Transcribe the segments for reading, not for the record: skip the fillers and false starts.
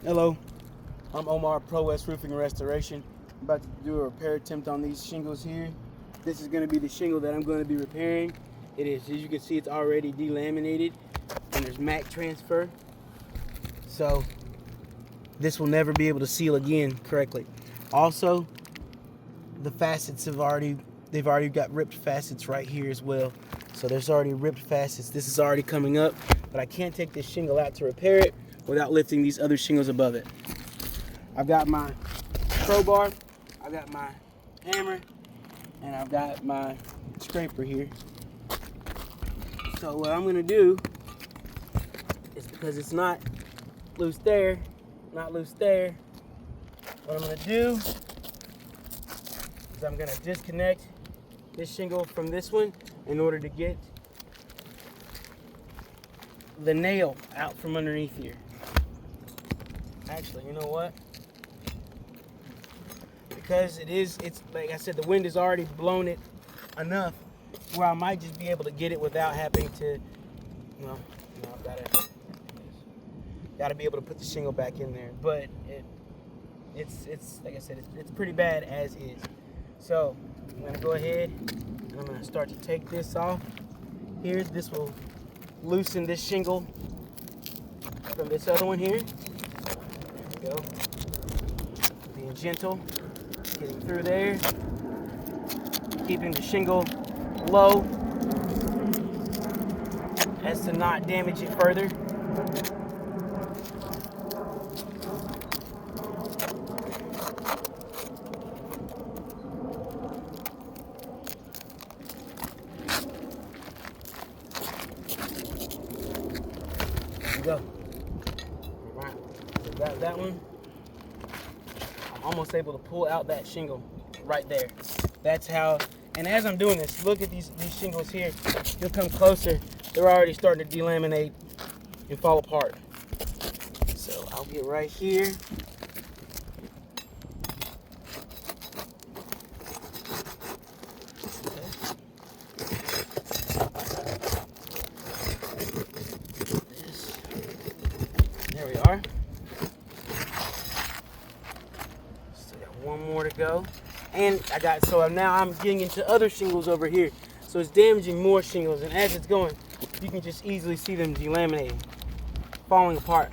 Hello, I'm Omar, Pro West Roofing and Restoration. I'm about to do a repair attempt on these shingles here. This is going to be the shingle that I'm going to be repairing. It is, as you can see, it's already delaminated and there's MAC transfer. So this will never be able to seal again correctly. Also, the facets they've already got ripped facets right here as well. So there's already ripped facets. This is already coming up, but I can't take this shingle out to repair it without lifting these other shingles above it. I've got my crowbar, I've got my hammer, and I've got my scraper here. So what I'm gonna do is, because it's not loose there, what I'm gonna do is I'm gonna disconnect this shingle from this one in order to get the nail out from underneath here. Actually, you know what? Because it's like I said, the wind has already blown it enough where I might just be able to get it without having to, gotta be able to put the shingle back in there. But it's like I said, it's pretty bad as is. So I'm gonna go ahead and I'm gonna start to take this off. Here, this will loosen this shingle from this other one here. There we go. Being gentle, getting through there, keeping the shingle low as to not damage it further. There we go. All right, so got that one. I'm almost able to pull out that shingle right there. That's how, and as I'm doing this, look at these shingles here. You'll come closer, they're already starting to delaminate and fall apart. So I'll get right here. There we are. Still got one more to go. And so now I'm getting into other shingles over here. So it's damaging more shingles, and as it's going, you can just easily see them delaminating, falling apart.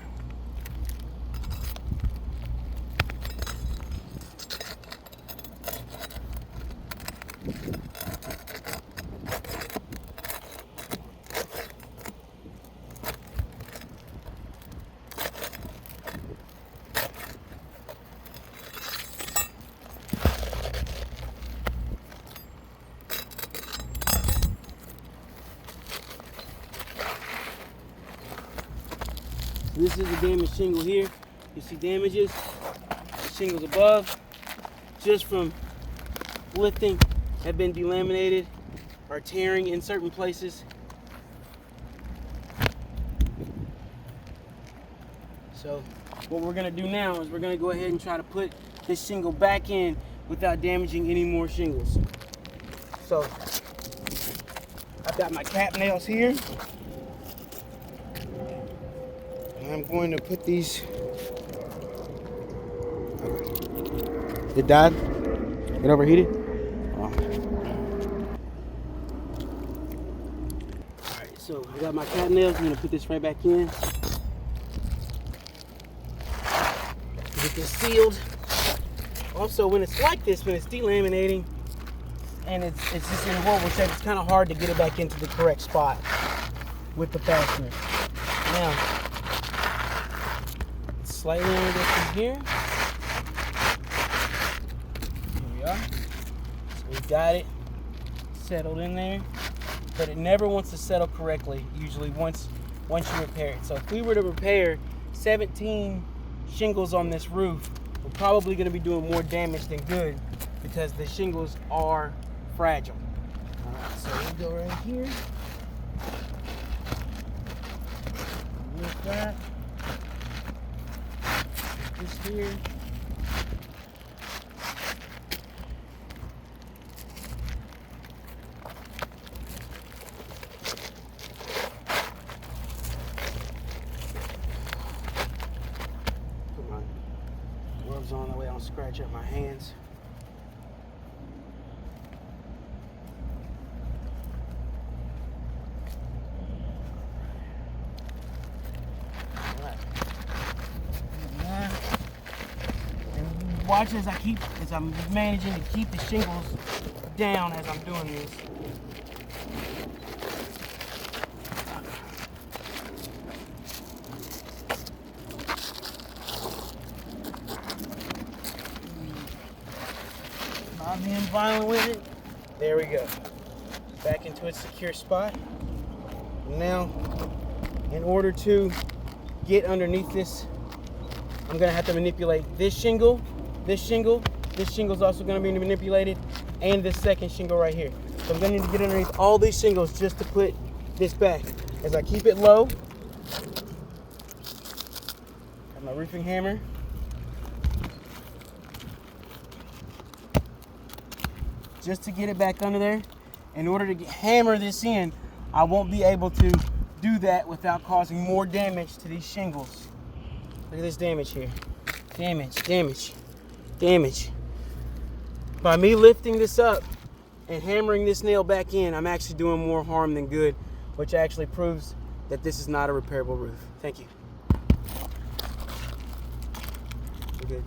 This is the damaged shingle here. You see damages. The shingles above, just from lifting, have been delaminated or tearing in certain places. So what we're gonna do now is we're gonna go ahead and try to put this shingle back in without damaging any more shingles. So I've got my cap nails here. I'm going to put these. It died? It overheated? Oh. Alright, so I got my cat nails. I'm going to put this right back in. Get this sealed. Also, when it's like this, when it's delaminating and it's just in a horrible shape, it's kind of hard to get it back into the correct spot with the fastener. Now, slightly under this from here. Here we are. So we've got it settled in there, but it never wants to settle correctly, usually once you repair it. So if we were to repair 17 shingles on this roof, we're probably going to be doing more damage than good because the shingles are fragile. All right, so we'll go right here. Lift that. This here. gloves on, that way I don't scratch up my hands. And watch as I'm managing to keep the shingles down as I'm doing this. Not being violent with it. There we go. Back into its secure spot. Now, in order to get underneath this, I'm gonna have to manipulate this shingle, this shingle. This shingle's also gonna be manipulated, and this second shingle right here. So I'm gonna need to get underneath all these shingles just to put this back. As I keep it low, got my roofing hammer. Just to get it back under there. In order to hammer this in, I won't be able to do that without causing more damage to these shingles. Look at this damage here. Damage, damage, damage. By me lifting this up and hammering this nail back in, I'm actually doing more harm than good, which actually proves that this is not a repairable roof. Thank you. We're good.